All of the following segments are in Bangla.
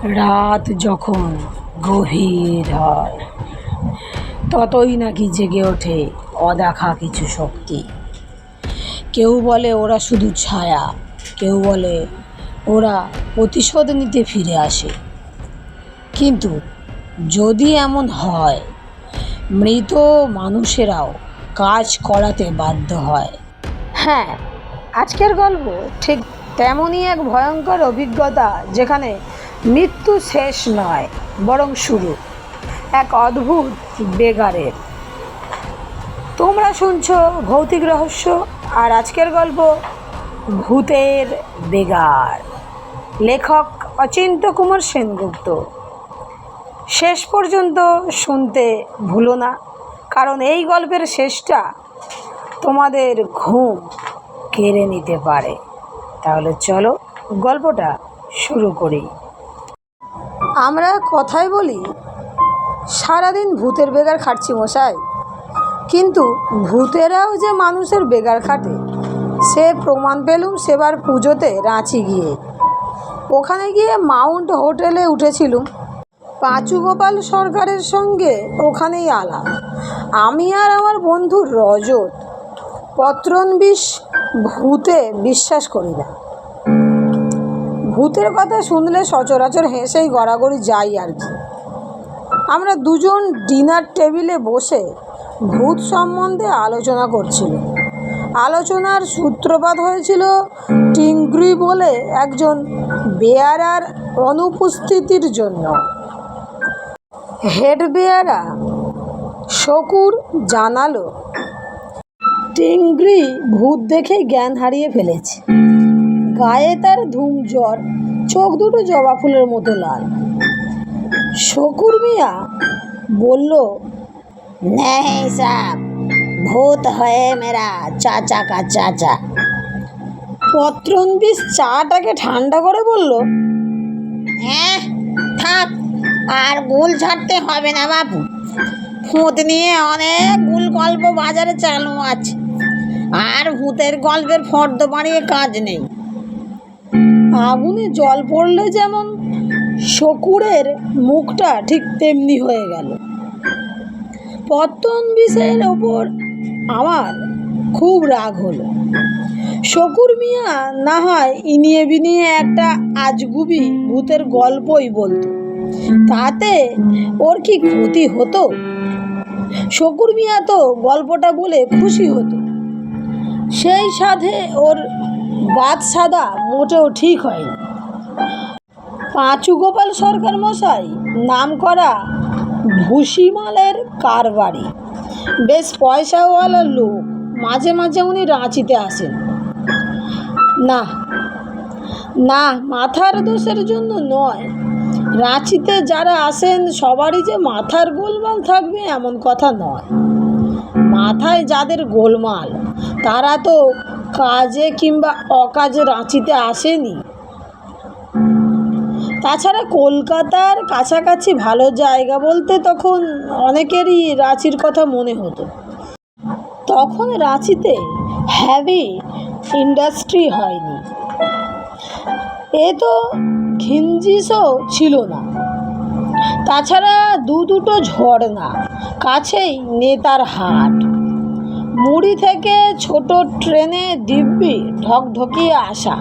রাত যখন গভীর হয় ততই নাকি জেগে ওঠে অদেখা কিছু শক্তি। কেউ বলে ওরা শুধু ছায়া, কেউ বলে ওরা প্রতিশোধ নিতে ফিরে আসে। কিন্তু যদি এমন হয়, মৃত মানুষেরাও কাজ করাতে বাধ্য হয়। হ্যাঁ, আজকের গল্প ঠিক তেমনই এক ভয়ঙ্কর অভিজ্ঞতা, যেখানে মৃত্যু শেষ নয় বরং শুরু এক অদ্ভুত বেগারের। তোমরা শুনছো ভৌতিক রহস্য, আর আজকের গল্প ভূতের বেগার। লেখক অচিন্ত কুমার সেনগুপ্ত। শেষ পর্যন্ত শুনতে ভুলো না, কারণ এই গল্পের শেষটা তোমাদের ঘুম কেড়ে নিতে পারে। তাহলে চলো গল্পটা শুরু করি। আমরা কথায় বলি, সারাদিন ভূতের বেগার খাটছি মশাই, কিন্তু ভূতেরাও যে মানুষের বেগার খাটে সে প্রমাণ পেলুম সেবার পুজোতে রাঁচি গিয়ে। ওখানে গিয়ে মাউন্ট হোটেলে উঠেছিলুম পাঁচু গোপাল সরকারের সঙ্গে। ওখানেই আলাপ। আমি আর আমার বন্ধু রজত পত্রনবিশ ভূতে বিশ্বাস করি না। ভূতের কথা শুনলে সচরাচর হেসেই গড়াগড়ি যাই আর কি। আমরা দুজন ডিনার টেবিলে বসে ভূত সম্বন্ধে আলোচনা করছিল। আলোচনার সূত্রপাত হয়েছিল টিংগ্রি বলে একজন বেয়ারার অনুপস্থিতির জন্য। হেড বেয়ারা শকুর জানালো টিংগ্রি ভূত দেখেই জ্ঞান হারিয়ে ফেলেছে। গায়ে তার ধুম জ্বর, চোখ দুটো জবা ফুলের মতো লাল। শকুর মিয়া বলল, नहीं साहब, भूत है मेरा चाचा का चाचा। পত্রনবিশ চাটাকে ঠান্ডা করে বলল, হ্যাঁ থাক, আর গুল ছাড়তে হবে না বাপু। ভূত নিয়ে অনেক গুল গল্প বাজারে চালু আছে, আর ভূতের গল্পের ফর্দ বাড়িয়ে কাজ নেই। আগুনে জল পড়লে যেমন শকুরের মুখটা ঠিক তেমনি হয়ে গেল। পত্রনবিশের ওপর আমার খুব রাগ হলো। শকুর মিয়া না হয় ইনিয়ে বিনিয়ে একটা আজগুবি ভূতের গল্পই বলতো, তাতে ওর কি ক্ষতি হতো? শকুর মিয়া তো গল্পটা বলে খুশি হতো। সেই সাথে ওর বাদশাদা মোটেও ঠিক হয়নি। পাঁচু গোপাল সরকার মশাই নাম করা ভুসিমালের কারবারি, বেশ পয়সাওয়ালা লোক। মাঝে মাঝে উনি রাঁচিতে আসেন। না না, মাথার দোষের জন্য নয়। রাঁচিতে যারা আসেন সবারই যে মাথার গোলমাল থাকবে এমন কথা নয়। মাথায় যাদের গোলমাল তারা তো কাজে কিংবা অকাজে রাঁচিতে আসেনি। তাছাড়া কলকাতার কাছাকাছি ভালো জায়গা বলতে তখন অনেকেরই রাঁচির কথা মনে হতো। তখন রাঁচিতে হ্যাভি ইন্ডাস্ট্রি হয়নি, এ তো ঘিঞ্জিসও ছিল না। তাছাড়া দুটো ঝর্ণা, কাছেই নেতার হাট। মুড়ি থেকে ছোট ট্রেনে দিব্যি ঢকঢকিয়ে আসা,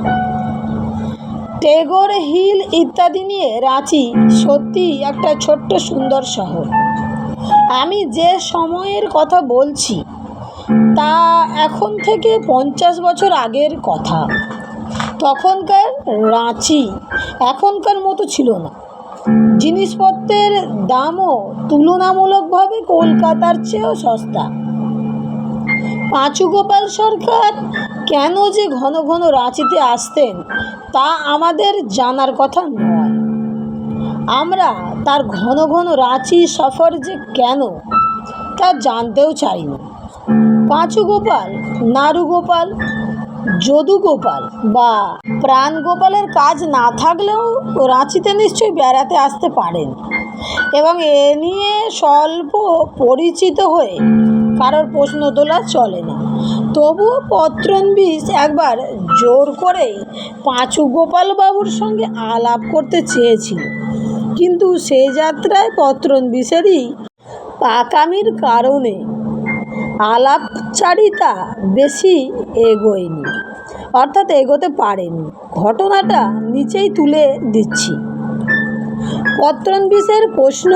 টেগোর হিল ইত্যাদি নিয়ে রাঁচি সত্যি একটা ছোট্ট সুন্দর শহর। আমি যে সময়ের কথা বলছি তা এখন থেকে 50 বছর আগের কথা। তখনকার রাঁচি এখনকার মতো ছিল না। জিনিসপত্রের দামও তুলনামূলকভাবে কলকাতার চেয়েও সস্তা। পাঁচু গোপাল সরকার কেন যে ঘন ঘন রাঁচিতে আসতেন তা আমাদের জানার কথা নয়। আমরা তার ঘন ঘন রাঁচি সফর যে কেন তা জানতেও চাইনি। পাঁচু গোপাল, নাড়ু গোপাল, যদু গোপাল বা প্রাণ গোপালের কাজ না থাকলেও রাঁচিতে নিশ্চয়ই বেড়াতে আসতে পারেন, এবং এ নিয়ে স্বল্প পরিচিত হয়ে কারোর প্রশ্ন তোলা চলে না। তবুও পত্রনবিশ একবার জোর করেই পাঁচু গোপাল বাবুর সঙ্গে আলাপ করতে চেয়েছিল। কিন্তু সে যাত্রায় পত্রনবিশেরই পাকামির কারণে আলাপচারিতা বেশি এগোয়নি, অর্থাৎ এগোতে পারেনি। ঘটনাটা নিচেই তুলে দিচ্ছি। পত্রনবিশের প্রশ্ন,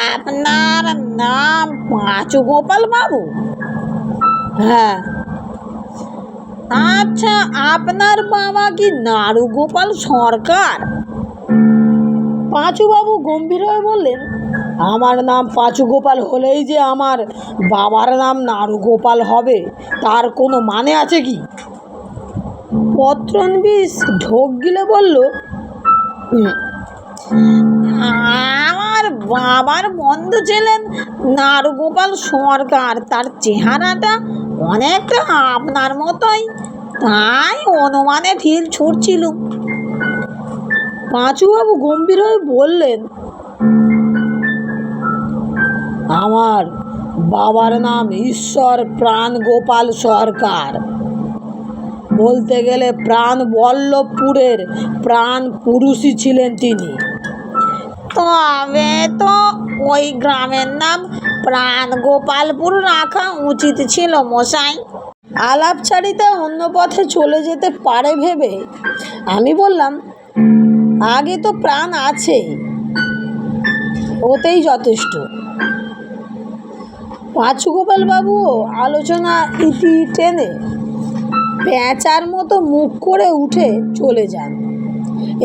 আপনার নাম পাঁচু গোপাল বাবু? হ্যাঁ। আচ্ছা, আপনার বাবা কি নাড়ুগোপাল সরকার? পাঁচুবাবু গম্ভীর হয়ে বললেন, আমার নাম পাঁচু গোপাল হলেই যে আমার বাবার নাম নাড়ুগোপাল হবে তার কোনো মানে আছে কি? পত্রনবিশ ঢোক গিলে বলল, আমার বাবার বন্ধু ছিলেন নাড়ুগোপাল সরকার, তার চেহারাটা অনেকটা আপনার মতোই, তাই অনুমানে ঢিল ছুটছিল। পাঁচুবাবু গম্ভীর হয়ে বললেন, আমার বাবার নাম ঈশ্বর প্রাণ গোপাল সরকার। বলতে গেলে প্রাণবল্লভপুরের প্রাণ পুরুষই ছিলেন তিনি। তবে তো ওই গ্রামের নাম প্রাণগোপালপুর রাখা উচিত ছিল মশাই। আলাপচারিতা অন্য পথে চলে যেতে পারে ভেবে আমি বললাম, আগে তো প্রাণ আছে, ওতেই যথেষ্ট। পাঁচুগোপাল বাবুও আলোচনা ইতি টেনে পেঁচার মতো মুখ করে উঠে চলে যান।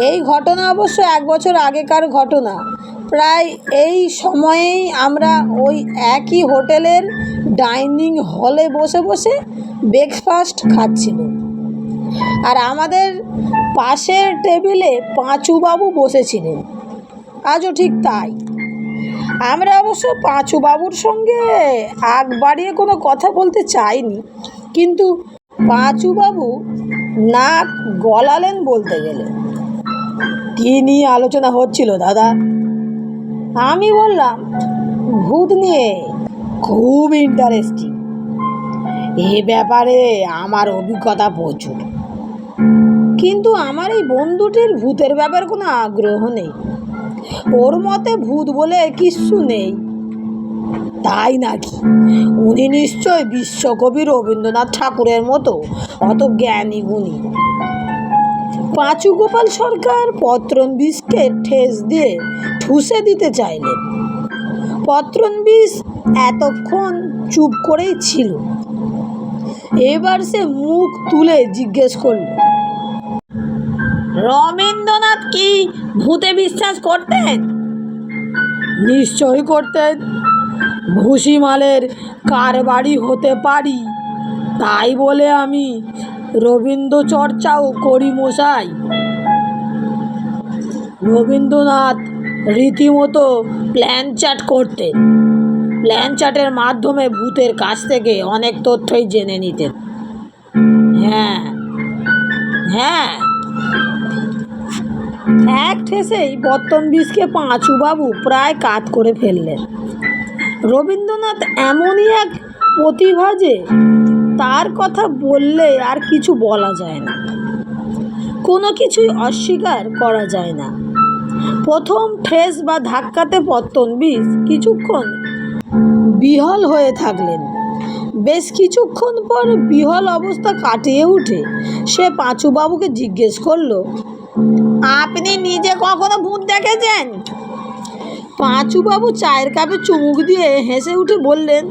এই ঘটনা অবশ্য 1 বছর আগেকার ঘটনা। প্রায় এই সময়েই আমরা ওই একই হোটেলের ডাইনিং হলে বসে বসে ব্রেকফাস্ট খাচ্ছিলাম, আর আমাদের পাশের টেবিলে পাঁচুবাবু বসেছিলেন। আজও ঠিক তাই। আমরা অবশ্য পাঁচুবাবুর সঙ্গে আগ বাড়িয়ে কোনো কথা বলতে চাইনি, কিন্তু পাঁচুবাবু নাক গলালেন বলতে গেলে। কী নিয়ে আলোচনা হচ্ছিল দাদা? আমি বললাম, ভূত নিয়ে। খুব ইন্টারেস্টিং। এ ব্যাপারে আমার অভিজ্ঞতা প্রচুর, কিন্তু আমার এই বন্ধুটির ভূতের ব্যাপারে কোনো আগ্রহ নেই। ওর মতে ভূত বলে কিচ্ছু নেই। তাই নাকি? উনি নিশ্চয় বিশ্বকবি রবীন্দ্রনাথ ঠাকুরের মতো অত জ্ঞানী গুণী। পাঁচুগোপাল সরকার পত্রনবিশকে ঠেস দিয়ে ঠুসে দিতে চাইলেন। পত্রনবিশ এতক্ষণ চুপ করেই ছিল। এবার সে মুখ তুলে জিজ্ঞেস করল, রবীন্দ্রনাথ কি ভূতে বিশ্বাস করতেন? নিশ্চয়ই করতেন। ভুসিমালের কারবারি হতে পারি, তাই বলে আমি রবীন্দ্র চর্চাও করি মশাই। রবীন্দ্রনাথ রীতিমতো প্ল্যান চার্ট করতেন। প্ল্যান চার্টের মাধ্যমে ভূতের কাছ থেকে অনেক তথ্যই জেনে নিতেন। হ্যাঁ হ্যাঁ। এক ঠেসেই পত্তনবিশকে পাঁচুবাবু প্রায় কাত করে ফেললেন। রবীন্দ্রনাথ এমনই এক প্রতিভা যে তার কথা বললে আর কিছু বলা যায় না, কোনো কিছুই অস্বীকার করা যায় না। প্রথম ঠেস বা ধাক্কাতে পত্তনবিশ কিছুক্ষণ বিহ্বল হয়ে থাকলেন। বেশ কিছুক্ষণ পর বিহ্বল অবস্থা কাটিয়ে উঠে সে পাঁচুবাবুকে জিজ্ঞেস করল, আপনি নিজে কখনো ভূত দেখেছেন? পাঁচুবাবু চায়ের কাপে চুমুক দিয়ে হেসে উঠে বললেন,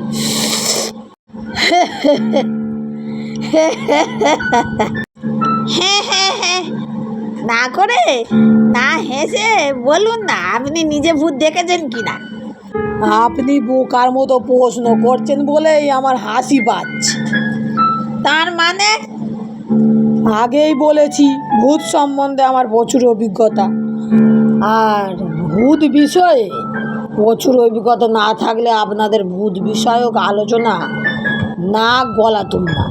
না করে না হেসে বলুন না আপনি নিজে ভূত দেখেছেন কিনা। আপনি বোকার মতো প্রশ্ন করছেন বলেই আমার হাসি পাচ্ছে। তার মানে? আগেই বলেছি ভূত সম্বন্ধে আমার প্রচুর অভিজ্ঞতা, আর ভূত বিষয়ে প্রচুর অভিজ্ঞতা না থাকলে আপনাদের ভূত বিষয়ক আলোচনা নাক গলাতুম না।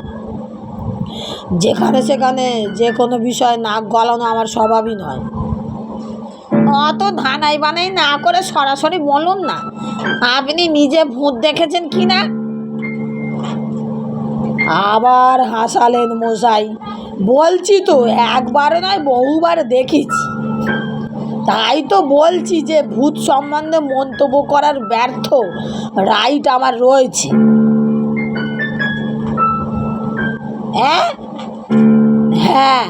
যেখানে সেখানে যে কোনো বিষয়ে নাক গলানো আমার স্বভাবই নয়। অত ধানাই বানাই না করে সরাসরি বলুন না আপনি নিজে ভূত দেখেছেন কি না। আবার হাসালেন মশাই। বলছি তো একবার নয় বহুবার দেখেছি। তাই তো বলছি যে ভূত সম্বন্ধে মন্তব্য করার ব্যর্থ রাইট আমার রয়েছে। হ্যাঁ,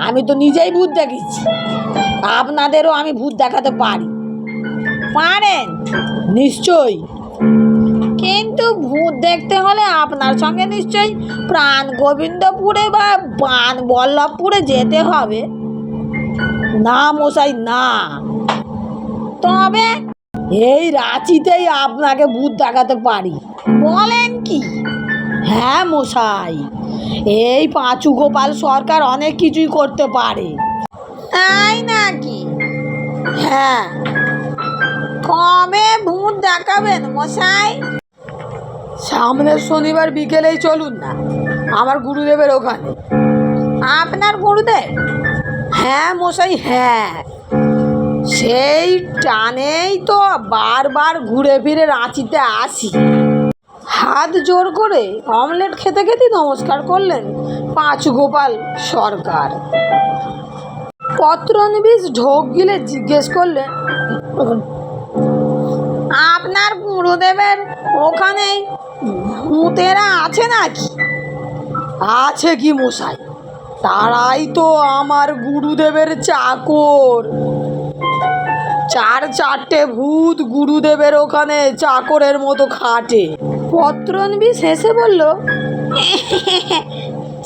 আমি তো নিজেই ভূত দেখেছি, আপনাদেরও আমি ভূত দেখাতে পারি। পারেন? নিশ্চয়ই, কিন্তু ভূত দেখতে হলে আপনার সঙ্গে নিশ্চয়ই প্রাণ গোবিন্দপুরে বা পান বল্লভপুরে যেতে হবে। না মশাই, না। তবে এই রাঁচিতেই আপনাকে ভূত দেখাতে পারি। বলেন কি? হ্যাঁ মশাই, এই পাঁচু গোপাল সরকার অনেক কিছুই করতে পারে। তাই নাকি? হ্যাঁ। কবে ভূত দেখাবেন মশাই? সামনের শনিবার বিকেলেই চলুন না, আমার গুরুদেবের ওখানে। আপনার গুরুদেব? হ্যাঁ মশাই, হ্যাঁ। সেই টানেই তো বারবার ঘুরে ফিরে রাঁচিতে আসি। হাত জোর করে অমলেট খেতে খেতে নমস্কার করলেন পাঁচু গোপাল সরকার। পত্রনিবিশ ঢোক গিলে জিজ্ঞেস করলেন, আপনার গুরুদেবের ওখানে ভূতেরা আছে নাকি? আছে কি মশাই, তারাই তো আমার গুরুদেবের চাকর। চারটে ভূত গুরুদেবের ওখানে চাকরের মতো খাটে। পত্রনিবিশ হেসে বলল,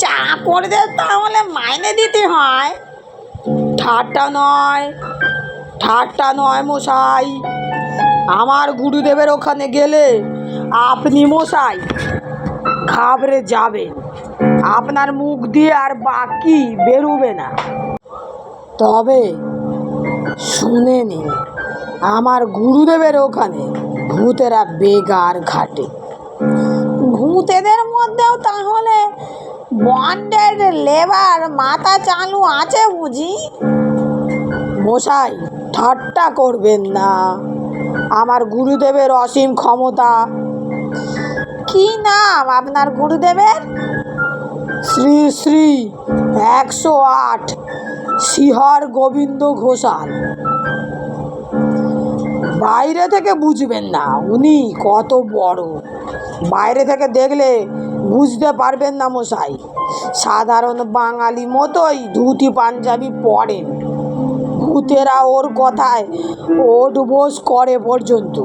চাকরদের তাহলে মাইনে দিতে হয়? ঠাট্টা নয় মশাই, আমার গুরুদেবের ওখানে গেলে আপনি মশাই ঘাবড়ে যাবেন, আপনার মুখ দিয়ে আর বাকি বেরোবে না। তবে শুনে নিন, আমার গুরুদেবের ওখানে ভূতেরা বেগার ঘাটে। ভূতেদের মধ্যেও তাহলে বন্ডেড লেবার মাথা চালু আছে বুঝি? মশাই ঠাট্টা করবেন না, আমার গুরুদেবের অসীম ক্ষমতা। কি নাম আপনার গুরুদেবের? শ্রী শ্রী 108 শিহর গোবিন্দ ঘোষাল। বাইরে থেকে বুঝবেন না উনি কত বড়, বাইরে থেকে দেখলে বুঝতে পারবেন না মশাই। সাধারণ বাঙালি মতোই ধুতি পাঞ্জাবি পরেন, ভূতেরা ওর কথায় ওঠ বোস করে পর্যন্ত।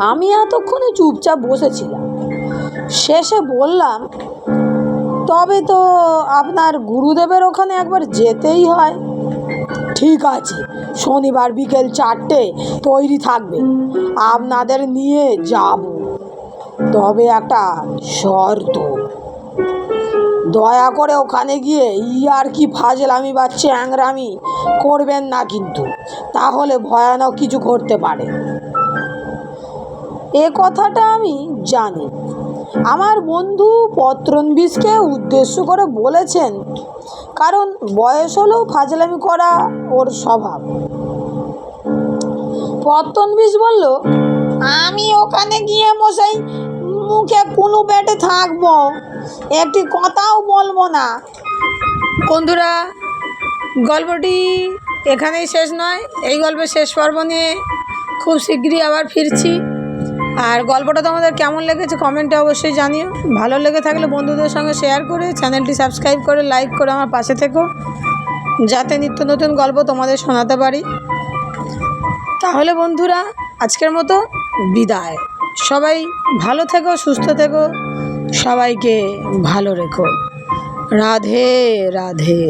আমি এতক্ষণে চুপচাপ বসেছিলাম, শেষে বললাম, তবে তো আপনার গুরুদেবের ওখানে একবার যেতেই হয়। ঠিক আছে, শনিবার বিকেল 4টে তৈরি থাকবেন, আপনাদের নিয়ে যাব। তবে একটা শর্ত, দয়া করে ওখানে গিয়ে ইয়ার্কি ফাজলামি বা চ্যাংরামি করবেন না কিন্তু, তাহলে ভয়ানক কিছু ঘটতে পারে। এ কথাটা আমি জানি, আমার বন্ধু পত্রনিবিশকে উদ্দেশ্য করে বলেছেন, কারণ বয়স হলেও ফাজলামি করা ওর স্বভাব। পত্রনিবিশ বলল, আমি ওখানে গিয়ে মশাই মুখে কুলু পেটে থাকবো, একটি কথাও বলবো না। বন্ধুরা, গল্পটি এখানেই শেষ নয়, এই গল্পের শেষ পর্ব নিয়ে খুব শীঘ্রই আবার ফিরছি। আর গল্পটা তোমাদের কেমন লেগেছে কমেন্টে অবশ্যই জানিও। ভালো লেগে থাকলে বন্ধুদের সঙ্গে শেয়ার করে চ্যানেলটি সাবস্ক্রাইব করে লাইক করে আমার পাশে থেকো, যাতে নিত্য নতুন গল্প তোমাদের শোনাতে পারি। তাহলে বন্ধুরা, আজকের মতো বিদায়। সবাই ভালো থেকো, সুস্থ থেকো, সবাইকে ভালো রেখো। রাধে রাধে।